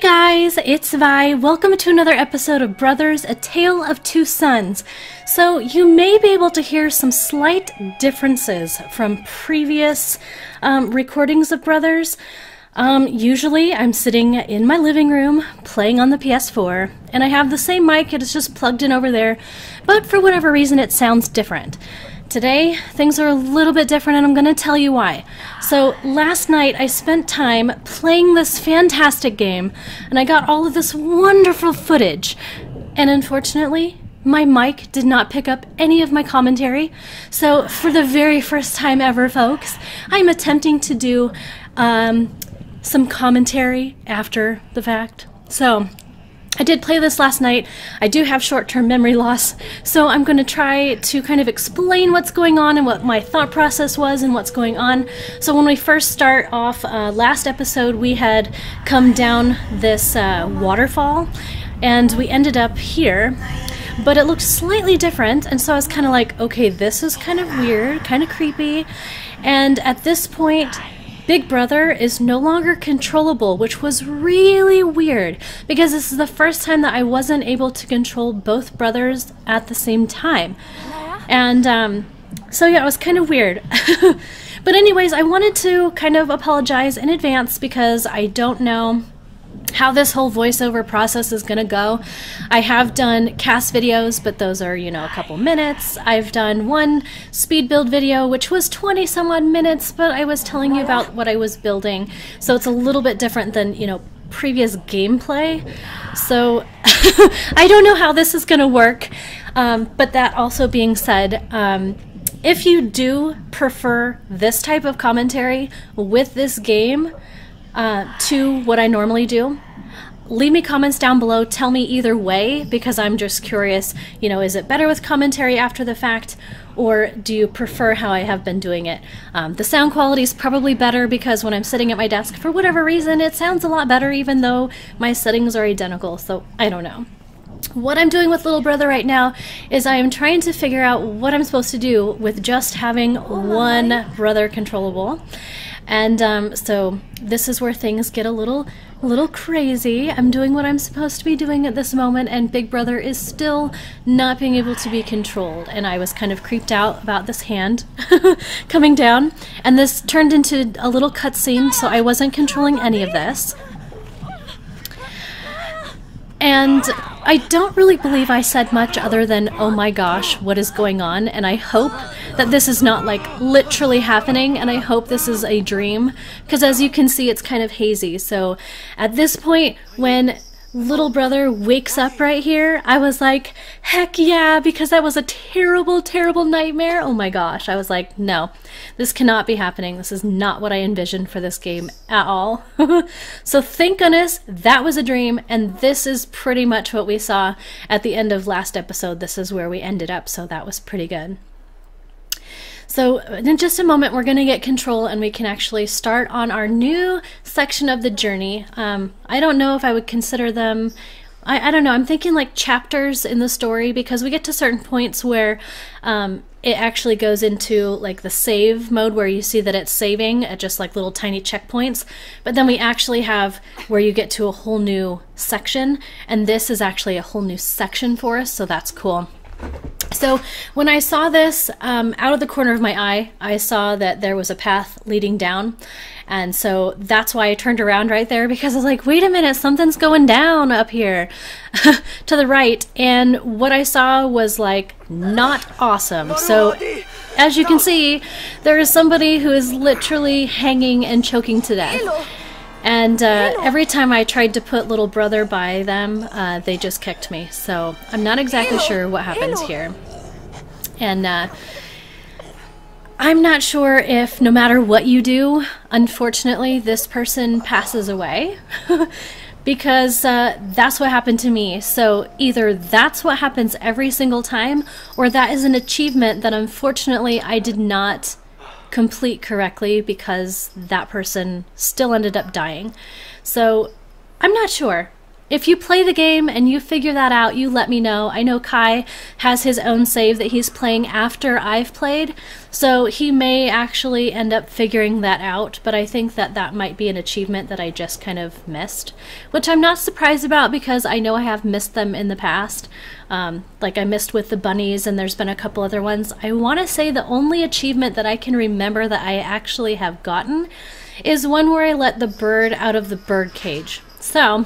guys, it's Vi. Welcome to another episode of Brothers, A Tale of Two Sons. So you may be able to hear some slight differences from previous recordings of Brothers. Usually I'm sitting in my living room playing on the PS4 and I have the same mic, it is just plugged in over there, but for whatever reason it sounds different. Today, things are a little bit different and I'm going to tell you why. So last night I spent time playing this fantastic game and I got all of this wonderful footage. And unfortunately, my mic did not pick up any of my commentary. So for the very first time ever, folks, I'm attempting to do some commentary after the fact. So I did play this last night. I do have short-term memory loss, so I'm going to try to kind of explain what's going on and what my thought process was and what's going on. So when we first start off, last episode we had come down this waterfall and we ended up here, but it looked slightly different, and so I was kind of like, okay, this is kind of weird, kind of creepy. And at this point, Big Brother is no longer controllable, which was really weird because this is the first time that I wasn't able to control both brothers at the same time. And so yeah, it was kind of weird. But anyways, I wanted to kind of apologize in advance because I don't know how this whole voiceover process is gonna go. I have done cast videos, but those are, you know, a couple minutes. I've done one speed build video, which was 20 some odd minutes, but I was telling you about what I was building. So it's a little bit different than, you know, previous gameplay. So I don't know how this is gonna work. But that also being said, if you do prefer this type of commentary with this game, to what I normally do, leave me comments down below. Tell me either way, because I'm just curious, you know, is it better with commentary after the fact, or do you prefer how I have been doing it? The sound quality is probably better because when I'm sitting at my desk, for whatever reason, it sounds a lot better even though my settings are identical, so I don't know. What I'm doing with Little Brother right now is I am trying to figure out what I'm supposed to do with just having one brother controllable. And so this is where things get a little crazy. I'm doing what I'm supposed to be doing at this moment, and Big Brother is still not being able to be controlled. And I was kind of creeped out about this hand coming down, and this turned into a little cutscene, so I wasn't controlling any of this. And I don't really believe I said much other than, oh my gosh, what is going on? And I hope that this is not like literally happening, and I hope this is a dream, because as you can see, it's kind of hazy. So at this point, when Little Brother wakes up right here, I was like, heck yeah, because that was a terrible, terrible nightmare. Oh my gosh. I was like, no, this cannot be happening. This is not what I envisioned for this game at all. So thank goodness that was a dream, and this is pretty much what we saw at the end of last episode. This is where we ended up, so that was pretty good. So in just a moment we're going to get control and we can actually start on our new section of the journey. I don't know if I would consider them, I don't know, I'm thinking like chapters in the story, because we get to certain points where it actually goes into like the save mode where you see that it's saving at just like little tiny checkpoints, but then we actually have where you get to a whole new section, and this is actually a whole new section for us, so that's cool. So when I saw this, out of the corner of my eye, I saw that there was a path leading down. And so that's why I turned around right there, because I was like, wait a minute, something's going down up here to the right. And what I saw was like not awesome. So as you can see, there is somebody who is literally hanging and choking to death. And every time I tried to put Little Brother by them, they just kicked me. So I'm not exactly sure what happens here. And I'm not sure if no matter what you do, unfortunately, this person passes away. Because that's what happened to me. So either that's what happens every single time, or that is an achievement that unfortunately I did not complete correctly because that person still ended up dying. So I'm not sure. if you play the game and you figure that out, you let me know. I know Kai has his own save that he's playing after I've played, so he may actually end up figuring that out, but I think that that might be an achievement that I just kind of missed, which I'm not surprised about because I know I have missed them in the past. Like I missed with the bunnies, and there's been a couple other ones. I want to say the only achievement that I can remember that I actually have gotten is one where I let the bird out of the bird cage. So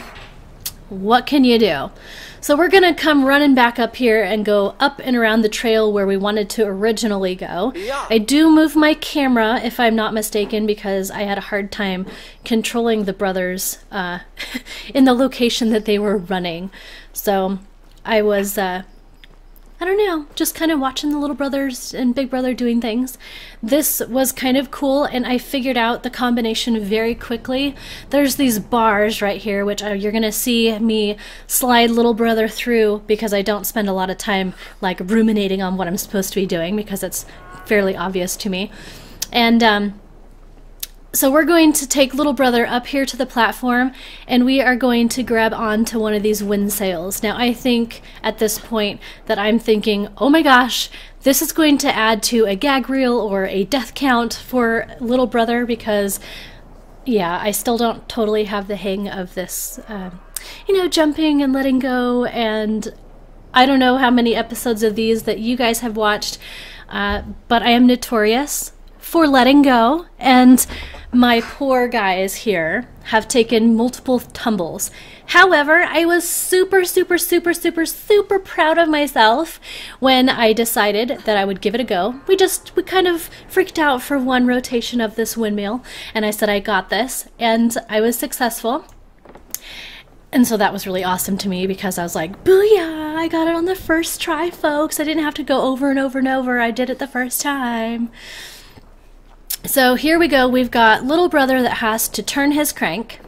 what can you do? So we're gonna come running back up here and go up and around the trail where we wanted to originally go. I do move my camera, if I'm not mistaken, because I had a hard time controlling the brothers in the location that they were running. So I was, I don't know, just kind of watching the little brothers and big brother doing things. This was kind of cool, and I figured out the combination very quickly. There's these bars right here, which you're going to see me slide little brother through because I don't spend a lot of time like ruminating on what I'm supposed to be doing because it's fairly obvious to me. And so we're going to take little brother up here to the platform, and we are going to grab onto one of these wind sails. Now I think at this point that I'm thinking, oh my gosh, this is going to add to a gag reel or a death count for little brother because, yeah, I still don't totally have the hang of this, you know, jumping and letting go, and I don't know how many episodes of these that you guys have watched, but I am notorious for letting go, and my poor guys here have taken multiple tumbles. However, I was super proud of myself when I decided that I would give it a go. We kind of freaked out for one rotation of this windmill, and I said I got this, and I was successful. And so that was really awesome to me because I was like, booyah, I got it on the first try, folks. I didn't have to go over and over and over. I did it the first time. So here we go. We've got little brother that has to turn his crank,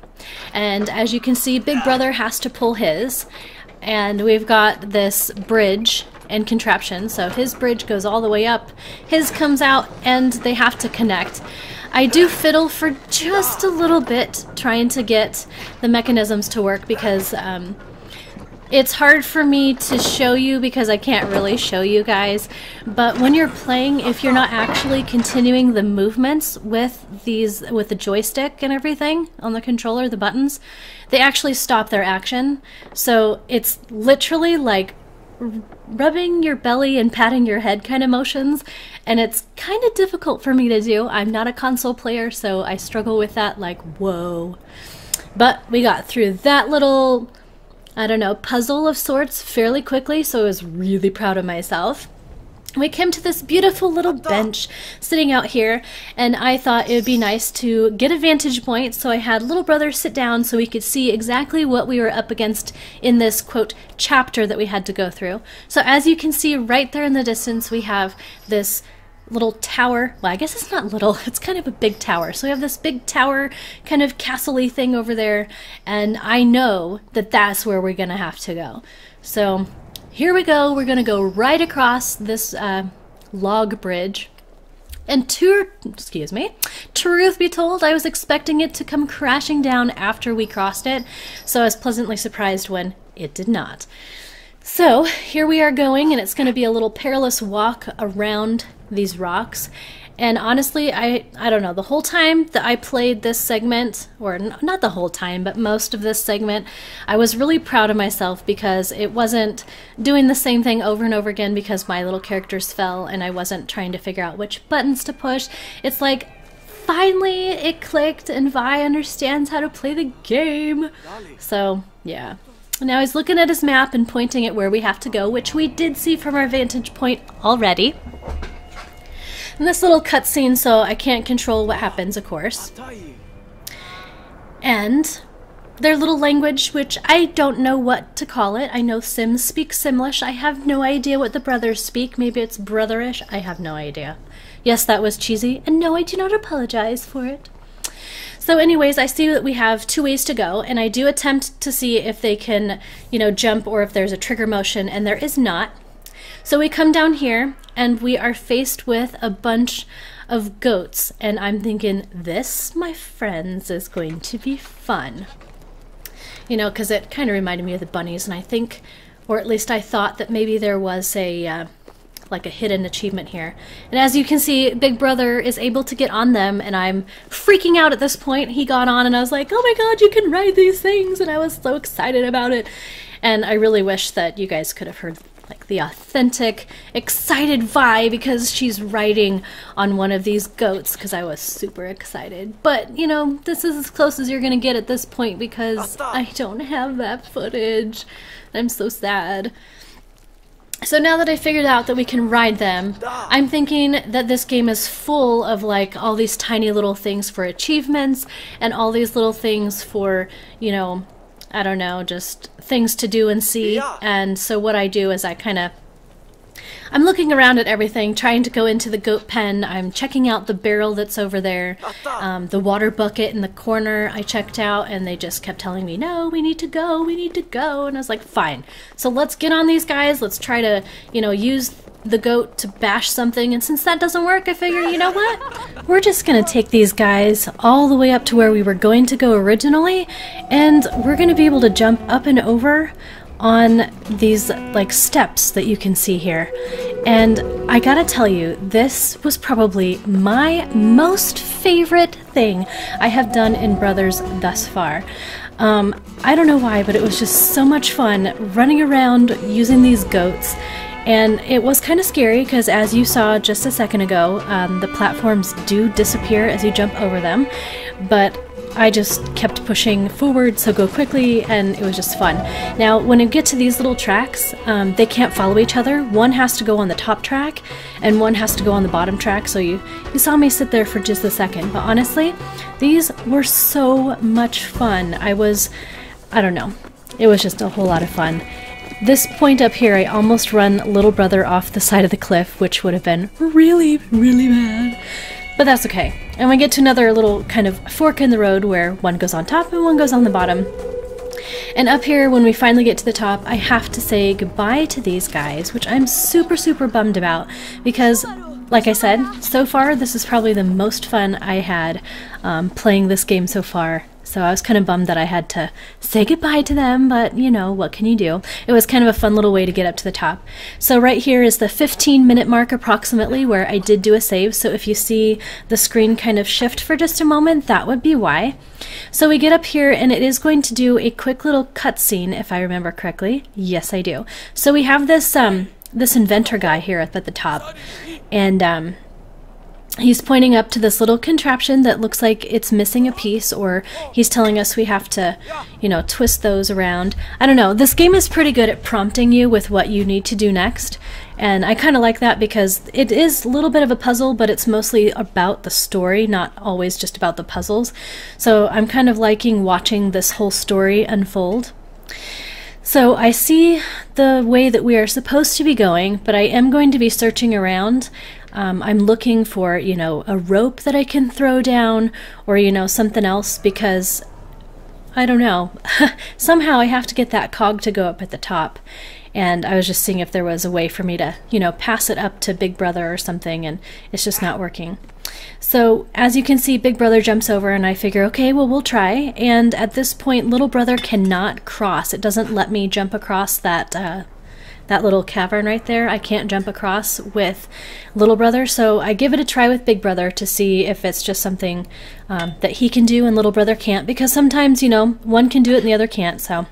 and as you can see, big brother has to pull his, and we've got this bridge and contraption. So his bridge goes all the way up, his comes out, and they have to connect. I do fiddle for just a little bit trying to get the mechanisms to work because it's hard for me to show you because I can't really show you guys, but when you're playing, if you're not actually continuing the movements with the joystick and everything on the controller, the buttons, they actually stop their action. So it's literally like rubbing your belly and patting your head kind of motions, and it's kind of difficult for me to do. I'm not a console player, so I struggle with that like, whoa. But we got through that little, I don't know, puzzle of sorts fairly quickly, so I was really proud of myself. We came to this beautiful little bench sitting out here, and I thought it would be nice to get a vantage point, so I had little brother sit down so we could see exactly what we were up against in this, quote, chapter that we had to go through. So as you can see right there in the distance, we have this little tower. Well, I guess it's not little, it's kind of a big tower. So we have this big tower kind of castle-y thing over there, and I know that that's where we're gonna have to go. So here we go. We're gonna go right across this log bridge, and truth be told, I was expecting it to come crashing down after we crossed it, so I was pleasantly surprised when it did not. So here we are going, and it's going to be a little perilous walk around these rocks. And honestly, I don't know, the whole time that I played this segment, or not the whole time, but most of this segment, I was really proud of myself because it wasn't doing the same thing over and over again because my little characters fell and I wasn't trying to figure out which buttons to push. It's like, finally it clicked and Vi understands how to play the game. So, yeah. Now he's looking at his map and pointing at where we have to go, which we did see from our vantage point already. And this little cutscene, so I can't control what happens, of course. And their little language, which I don't know what to call it. I know Sims speak Simlish. I have no idea what the brothers speak. Maybe it's brotherish. I have no idea. Yes, that was cheesy, and no, I do not apologize for it. So anyways, I see that we have 2 ways to go, and I do attempt to see if they can, you know, jump or if there's a trigger motion, and there is not. So we come down here, and we are faced with a bunch of goats, and I'm thinking, this, my friends, is going to be fun. you know, because it kind of reminded me of the bunnies, and I think, or at least I thought that maybe there was a like a hidden achievement here. And as you can see, Big Brother is able to get on them, and I'm freaking out at this point. He got on and I was like, oh my god, you can ride these things, and I was so excited about it. And I really wish that you guys could have heard like the authentic, excited Vi, because she's riding on one of these goats, because I was super excited. But, you know, this is as close as you're gonna get at this point because I don't have that footage. I'm so sad. So now that I figured out that we can ride them, I'm thinking that this game is full of like all these tiny little things for achievements and all these little things for, you know, I don't know, just things to do and see. And so what I do is I'm looking around at everything, trying to go into the goat pen. I'm checking out the barrel that's over there, the water bucket in the corner I checked out, and they just kept telling me, no, we need to go, we need to go. And I was like, fine. So let's get on these guys. Let's try to, you know, use the goat to bash something. And since that doesn't work, I figure, you know what? We're just going to take these guys all the way up to where we were going to go originally, and we're going to be able to jump up and over on these like steps that you can see here. And I gotta tell you, this was probably my most favorite thing I have done in Brothers thus far. I don't know why, but it was just so much fun running around using these goats. And it was kind of scary because, as you saw just a second ago, the platforms do disappear as you jump over them, but I just kept pushing forward, so go quickly, and it was just fun. Now, when you get to these little tracks, they can't follow each other. One has to go on the top track, and one has to go on the bottom track, so you saw me sit there for just a second. But honestly, these were so much fun. I don't know, it was just a whole lot of fun. This point up here, I almost run Little Brother off the side of the cliff, which would have been really, really bad. But that's okay. And we get to another little kind of fork in the road where one goes on top and one goes on the bottom. And up here, when we finally get to the top, I have to say goodbye to these guys, which I'm super, super bummed about because, like I said, so far this is probably the most fun I had playing this game so far. So I was kind of bummed that I had to say goodbye to them, but you know, what can you do? It was kind of a fun little way to get up to the top. So right here is the 15-minute mark approximately where I did do a save, so if you see the screen kind of shift for just a moment, that would be why. So we get up here and it is going to do a quick little cutscene, if I remember correctly. Yes, I do. So we have this this inventor guy here up at the top, and he's pointing up to this little contraption that looks like it's missing a piece, or he's telling us we have to, you know, twist those around. I don't know. This game is pretty good at prompting you with what you need to do next, and I kind of like that because it is a little bit of a puzzle, but it's mostly about the story, not always just about the puzzles. So I'm kind of liking watching this whole story unfold. So I see the way that we are supposed to be going, but I am going to be searching around. I'm looking for, you know, a rope that I can throw down, or, you know, something else, because, I don't know, somehow I have to get that cog to go up at the top. And I was just seeing if there was a way for me to, you know, pass it up to Big Brother or something, and it's just not working. So, as you can see, Big Brother jumps over, and I figure, okay, well, we'll try. And at this point, Little Brother cannot cross. It doesn't let me jump across that little cavern right there. I can't jump across with Little Brother, so I give it a try with Big Brother to see if it's just something that he can do and Little Brother can't, because sometimes, you know, one can do it and the other can't. So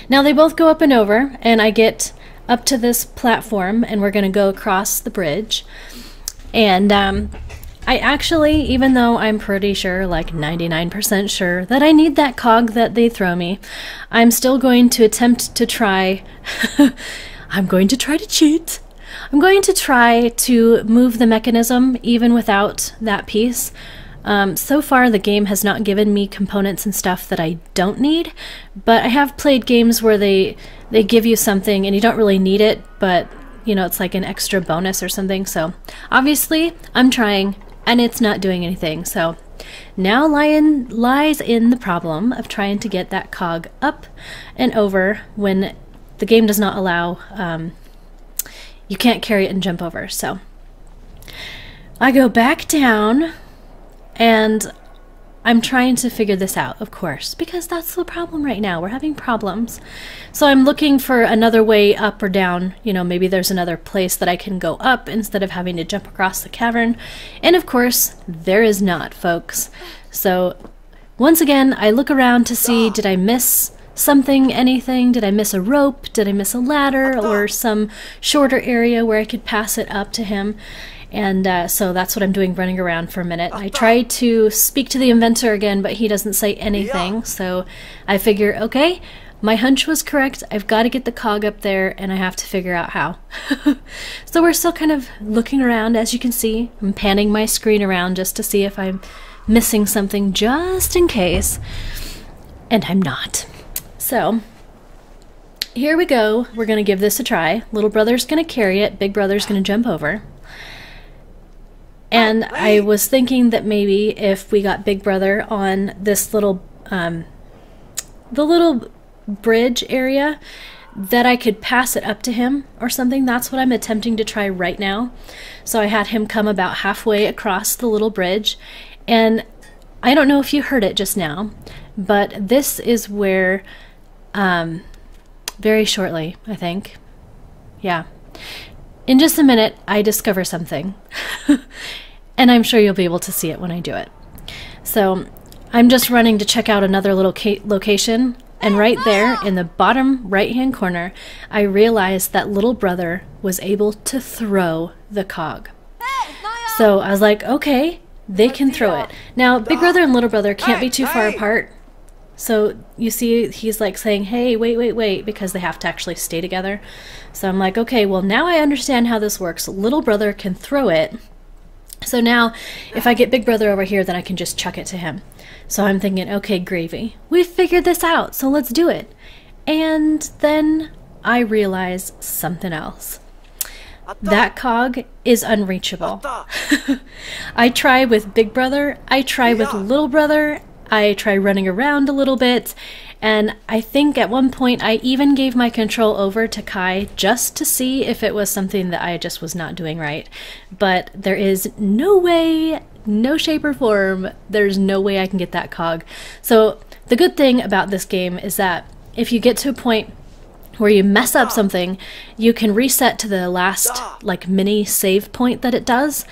now they both go up and over, and I get up to this platform, and we're going to go across the bridge. And I actually, even though I'm pretty sure, like 99% sure, that I need that cog that they throw me, I'm still going to attempt to try. I'm going to try to cheat. I'm going to try to move the mechanism even without that piece. So far, the game has not given me components and stuff that I don't need, but I have played games where they give you something and you don't really need it, but you know, it's like an extra bonus or something. So obviously I'm trying and it's not doing anything. So now lies in the problem of trying to get that cog up and over when the game does not allow, you can't carry it and jump over. So I go back down, and I'm trying to figure this out, of course, because that's the problem right now. We're having problems. So I'm looking for another way up or down. You know, maybe there's another place that I can go up instead of having to jump across the cavern. And of course, there is not, folks. So once again, I look around to see, did I miss something, anything? Did I miss a rope? Did I miss a ladder or some shorter area where I could pass it up to him? And so that's what I'm doing, running around for a minute. I tried to speak to the inventor again, but he doesn't say anything. So I figure, okay, my hunch was correct. I've got to get the cog up there, and I have to figure out how. So we're still kind of looking around, as you can see. I'm panning my screen around just to see if I'm missing something, just in case. And I'm not. So here we go. We're going to give this a try. Little brother's going to carry it. Big brother's going to jump over. And I was thinking that maybe if we got Big Brother on this little, the little bridge area, that I could pass it up to him or something. That's what I'm attempting to try right now. So I had him come about halfway across the little bridge. And I don't know if you heard it just now, but this is where, very shortly, I think. Yeah. In just a minute, I discover something, and I'm sure you'll be able to see it when I do it. So I'm just running to check out another little location, and right there in the bottom right-hand corner, I realized that little brother was able to throw the cog. So I was like, okay, they can throw it. Now, Big Brother and Little Brother can't be too far apart. So you see he's like saying, hey, wait, because they have to actually stay together. So I'm like, okay, well, now I understand how this works. Little brother can throw it. So now if I get Big Brother over here, then I can just chuck it to him. So I'm thinking, okay, gravy. We've figured this out, so let's do it. And then I realize something else. That cog is unreachable. I try with Big Brother, I try with Little Brother, I try running around a little bit, and I think at one point I even gave my control over to Kai just to see if it was something that I just was not doing right. But there is no way, no shape or form, there's no way I can get that cog. So the good thing about this game is that if you get to a point where you mess up something, you can reset to the last like mini save point that it does.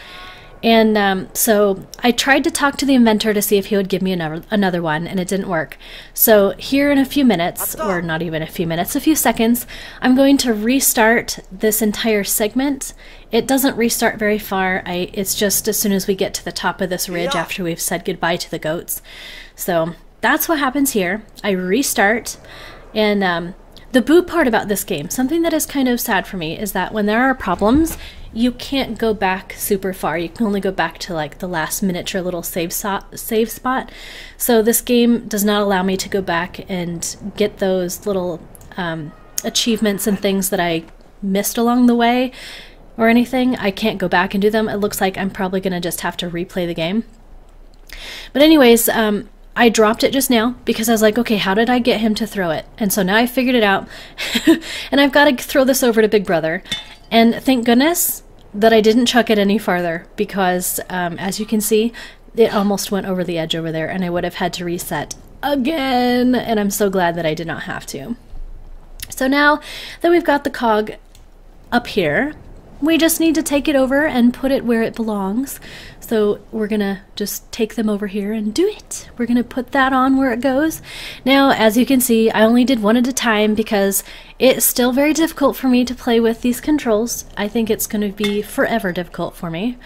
And so I tried to talk to the inventor to see if he would give me another one, and it didn't work. So here in a few minutes, or not even a few minutes, a few seconds, I'm going to restart this entire segment. It doesn't restart very far. It's just as soon as we get to the top of this ridge after we've said goodbye to the goats. So that's what happens here. I restart, and the boo part about this game, something that is kind of sad for me, is that when there are problems, you can't go back super far. You can only go back to like the last miniature little save spot. So this game does not allow me to go back and get those little achievements and things that I missed along the way or anything. I can't go back and do them. It looks like I'm probably going to just have to replay the game. But anyways, I dropped it just now because I was like, okay, how did I get him to throw it? And so now I figured it out. And I've got to throw this over to Big Brother. And thank goodness that I didn't chuck it any farther because, as you can see, it almost went over the edge over there and I would have had to reset again. And I'm so glad that I did not have to. So now that we've got the cog up here, we just need to take it over and put it where it belongs. So we're gonna just take them over here and do it. We're gonna put that on where it goes. Now, as you can see, I only did one at a time because it's still very difficult for me to play with these controls. I think it's gonna be forever difficult for me.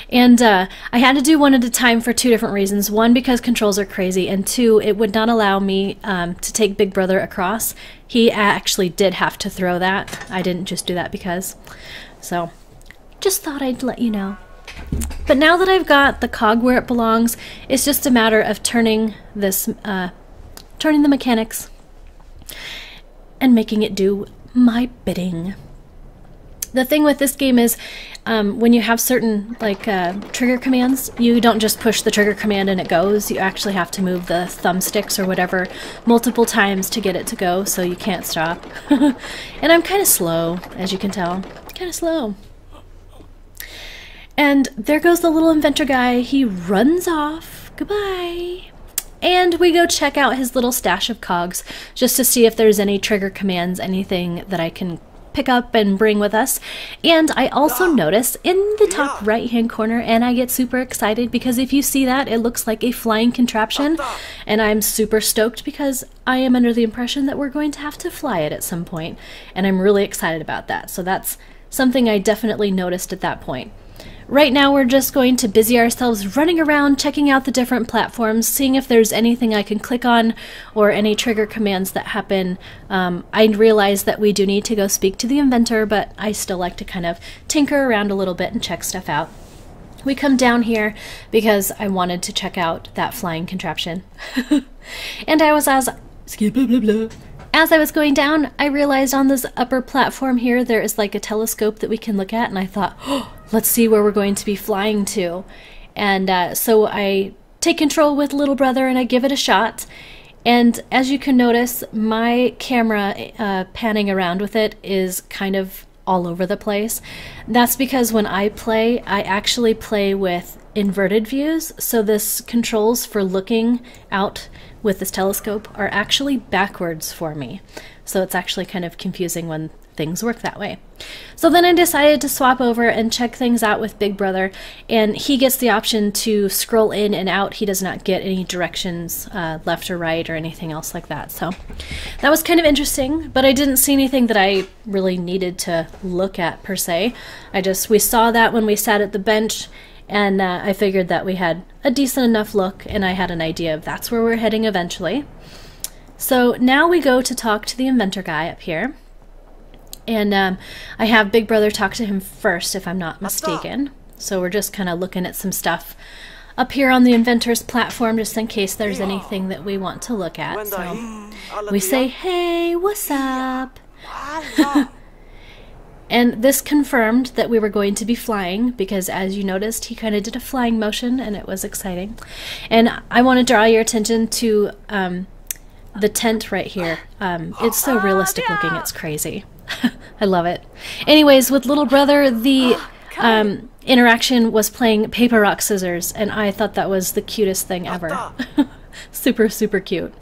And I had to do one at a time for two different reasons. One, because controls are crazy, and two, it would not allow me to take Big Brother across. He actually did have to throw that. I didn't just do that because. So, just thought I'd let you know. But now that I've got the cog where it belongs, it's just a matter of turning this, turning the mechanics and making it do my bidding. The thing with this game is, when you have certain, like, trigger commands, you don't just push the trigger command and it goes. You actually have to move the thumbsticks or whatever multiple times to get it to go, so you can't stop. And I'm kind of slow, as you can tell. Kind of slow. And there goes the little inventor guy. He runs off, Goodbye. And we go check out his little stash of cogs just to see if there's any trigger commands, anything that I can pick up and bring with us. And I also notice in the top right hand corner, and I get super excited because if you see that, it looks like a flying contraption, and I'm super stoked because I am under the impression that we're going to have to fly it at some point, and I'm really excited about that. So that's something I definitely noticed at that point. Right now we're just going to busy ourselves running around, checking out the different platforms, seeing if there's anything I can click on or any trigger commands that happen. I realize that we do need to go speak to the inventor, but I still like to kind of tinker around a little bit and check stuff out. We come down here because I wanted to check out that flying contraption. And as I was going down, I realized on this upper platform here there is like a telescope that we can look at, and I thought, oh, let's see where we're going to be flying to. And so I take control with little brother and I give it a shot. And as you can notice, my camera panning around with it is kind of all over the place. That's because when I play, I actually play with inverted views. So this controls for looking out with this telescope are actually backwards for me. So it's actually kind of confusing when things work that way. So then I decided to swap over and check things out with Big Brother, and he gets the option to scroll in and out. He does not get any directions left or right or anything else like that. So that was kind of interesting, but I didn't see anything that I really needed to look at per se. We saw that when we sat at the bench, and I figured that we had a decent enough look, and I had an idea of that's where we're heading eventually. So now we go to talk to the inventor guy up here. And I have Big Brother talk to him first, if I'm not mistaken. So we're just kind of looking at some stuff up here on the inventor's platform, just in case there's anything that we want to look at. So we say, hey, what's up? And this confirmed that we were going to be flying, because as you noticed, he kind of did a flying motion, and it was exciting. And I want to draw your attention to the tent right here. It's so realistic looking, it's crazy. I love it. Anyways, with little brother, the interaction was playing paper, rock, scissors, and I thought that was the cutest thing ever. Super, super cute.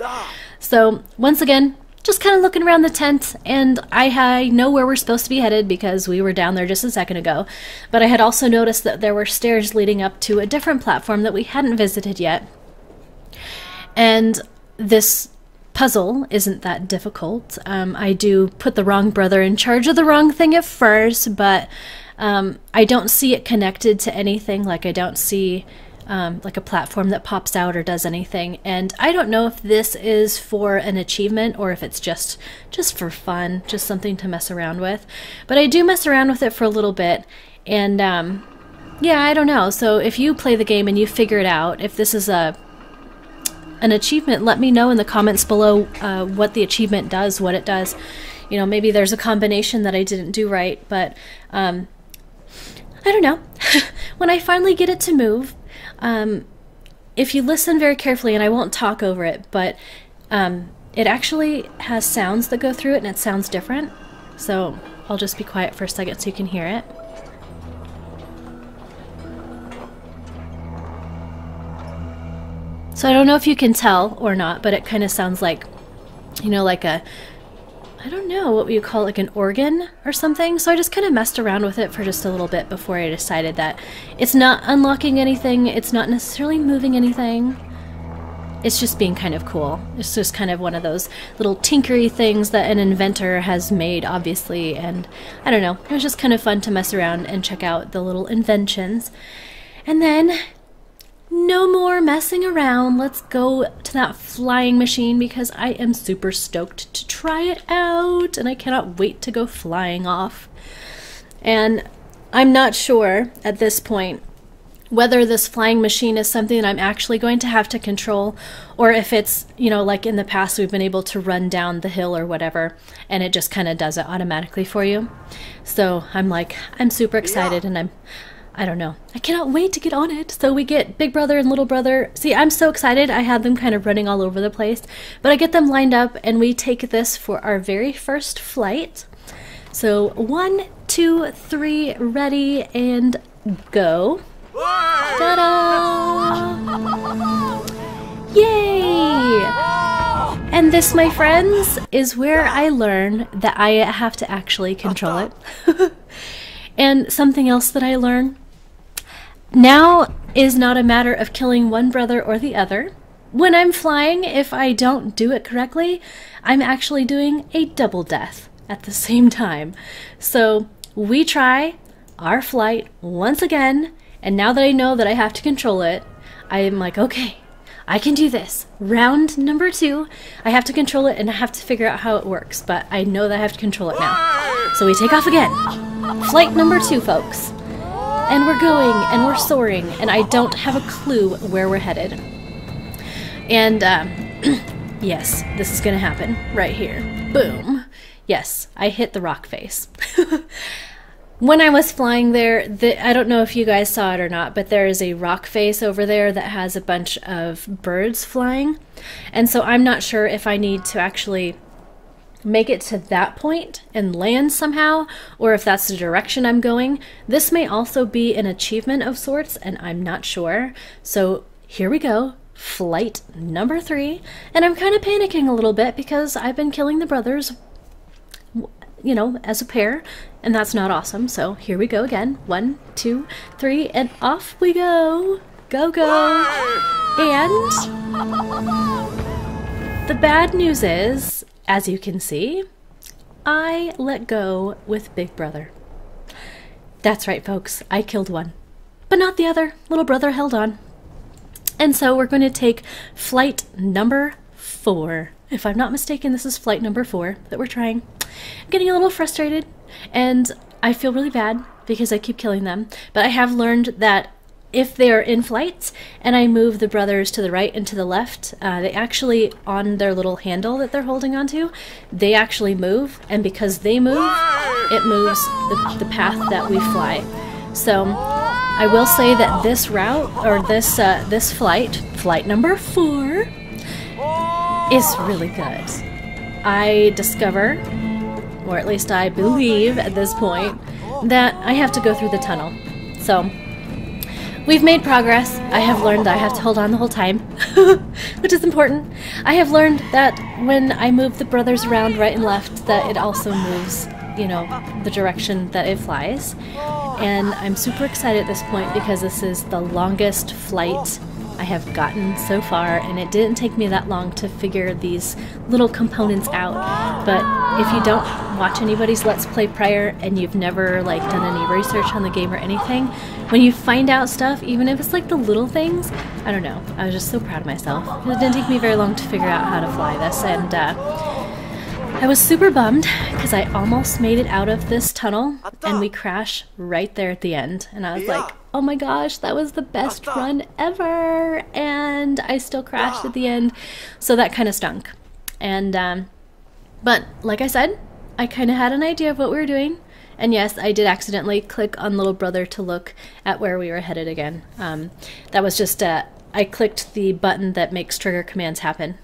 So once again, just kind of looking around the tent, and I know where we're supposed to be headed because we were down there just a second ago, but I had also noticed that there were stairs leading up to a different platform that we hadn't visited yet. And this puzzle isn't that difficult. I do put the wrong brother in charge of the wrong thing at first, but I don't see it connected to anything. Like, I don't see like a platform that pops out or does anything. And I don't know if this is for an achievement or if it's just for fun, just something to mess around with. But I do mess around with it for a little bit, and yeah, I don't know. So if you play the game and you figure it out, if this is an achievement, let me know in the comments below what the achievement does, what it does. You know, maybe there's a combination that I didn't do right, but I don't know. When I finally get it to move, if you listen very carefully, and I won't talk over it, but it actually has sounds that go through it, and it sounds different. So I'll just be quiet for a second so you can hear it. So I don't know if you can tell or not, but it kind of sounds like, you know, like a, I don't know, what you call like an organ or something. So I just kind of messed around with it for just a little bit before I decided that it's not unlocking anything, it's not necessarily moving anything. It's just being kind of cool. It's just kind of one of those little tinkery things that an inventor has made, obviously, and I don't know, it was just kind of fun to mess around and check out the little inventions. And then, no more messing around, let's go to that flying machine because I am super stoked to try it out, and I cannot wait to go flying off. And I'm not sure at this point whether this flying machine is something that I'm actually going to have to control, or if it's, you know, like in the past we've been able to run down the hill or whatever, and it just kind of does it automatically for you. So I'm super excited, and I don't know. I cannot wait to get on it. So we get Big Brother and Little Brother. See, I'm so excited. I had them kind of running all over the place, but I get them lined up, and we take this for our very first flight. So 1, 2, 3, ready, and go. Ta-da! Yay! And this, my friends, is where I learn that I have to actually control it. And something else that I learn now is not a matter of killing one brother or the other. When I'm flying, if I don't do it correctly, I'm actually doing a double death at the same time. So we try our flight once again, and now that I know that I have to control it, I am like, okay, I can do this. Round number 2, I have to control it and I have to figure out how it works, but I know that I have to control it now. So we take off again. Flight number 2, folks. And we're going and we're soaring and I don't have a clue where we're headed. And yes, this is gonna happen right here. Boom. Yes, I hit the rock face. When I was flying there, I don't know if you guys saw it or not, but there is a rock face over there that has a bunch of birds flying. And so I'm not sure if I need to actually make it to that point and land somehow, or if that's the direction I'm going. This may also be an achievement of sorts, and I'm not sure. So here we go. Flight number 3. And I'm kind of panicking a little bit because I've been killing the brothers, you know, as a pair, and that's not awesome. So here we go again. 1, 2, 3, and off we go. Go, go. And the bad news is, as you can see, I let go with Big Brother. That's right, folks. I killed one, but not the other. Little brother held on. And so we're going to take flight number 4. If I'm not mistaken, this is flight number 4 that we're trying. I'm getting a little frustrated, and I feel really bad because I keep killing them. But I have learned that if they are in flight and I move the brothers to the right and to the left, they actually, on their little handle that they're holding onto, they actually move. And because they move, it moves the path that we fly. So I will say that this route, or this flight number 4, is really good. I discover, or at least I believe at this point, that I have to go through the tunnel. So we've made progress. I have learned that I have to hold on the whole time, which is important. I have learned that when I move the brothers around right and left, that it also moves, you know, the direction that it flies. And I'm super excited at this point because this is the longest flight I have gotten so far, and it didn't take me that long to figure these little components out. But if you don't watch anybody's Let's Play prior and you've never like done any research on the game or anything, when you find out stuff, even if it's like the little things, I don't know, I was just so proud of myself. It didn't take me very long to figure out how to fly this, and I was super bummed because I almost made it out of this tunnel and we crash right there at the end. And I was like, oh my gosh, that was the best run ever. And I still crashed at the end. So that kind of stunk. And, but like I said, I kind of had an idea of what we were doing. And yes, I did accidentally click on Little Brother to look at where we were headed again. That was just I clicked the button that makes trigger commands happen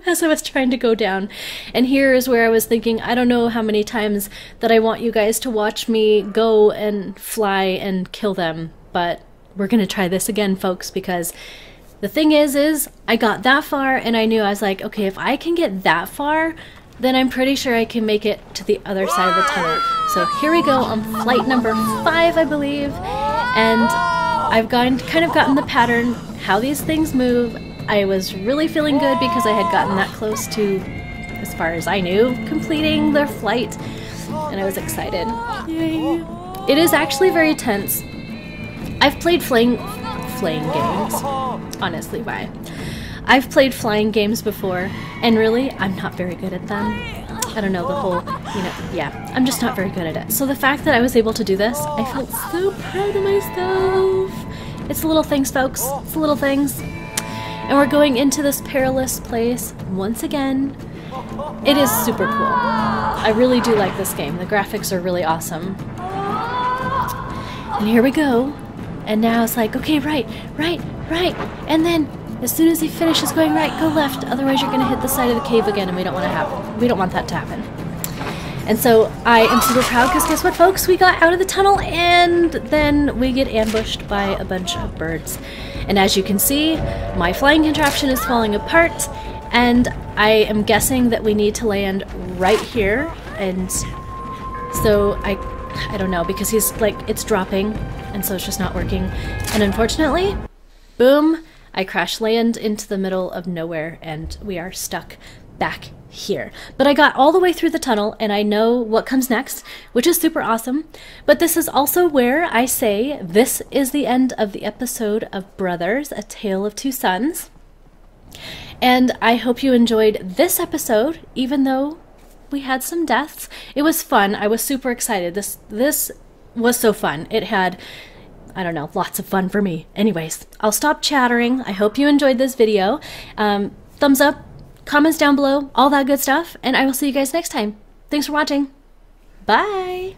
as I was trying to go down. And here is where I was thinking, I don't know how many times that I want you guys to watch me go and fly and kill them, but we're gonna try this again, folks, because the thing is I got that far and I knew, I was like, okay, if I can get that far, then I'm pretty sure I can make it to the other side of the tunnel. So here we go on flight number 5, I believe, and I've kind of gotten the pattern, how these things move. I was really feeling good because I had gotten that close to, as far as I knew, completing their flight, and I was excited. Yay. It is actually very tense. I've played flying games, honestly, why? I've played flying games before, and really, I'm not very good at them. I don't know, the whole, you know, yeah, I'm just not very good at it. So the fact that I was able to do this, I felt so proud of myself. It's the little things, folks. It's the little things. And we're going into this perilous place once again. It is super cool. I really do like this game. The graphics are really awesome. And here we go. And now it's like, okay, right. And then as soon as he finishes going right, go left. Otherwise you're going to hit the side of the cave again, and we don't want that to happen. And so I am super proud because guess what, folks? We got out of the tunnel and then we get ambushed by a bunch of birds. And as you can see, my flying contraption is falling apart, and I am guessing that we need to land right here. And so I don't know, because he's like, it's dropping, and so it's just not working. And unfortunately, boom, I crash land into the middle of nowhere, and we are stuck back here. But I got all the way through the tunnel, and I know what comes next, which is super awesome. But this is also where I say this is the end of the episode of Brothers, A Tale of Two Sons. And I hope you enjoyed this episode, even though we had some deaths. It was fun. I was super excited. This was so fun. It had, I don't know, lots of fun for me. Anyways, I'll stop chattering. I hope you enjoyed this video. Thumbs up, comments down below, all that good stuff, and I will see you guys next time. Thanks for watching. Bye!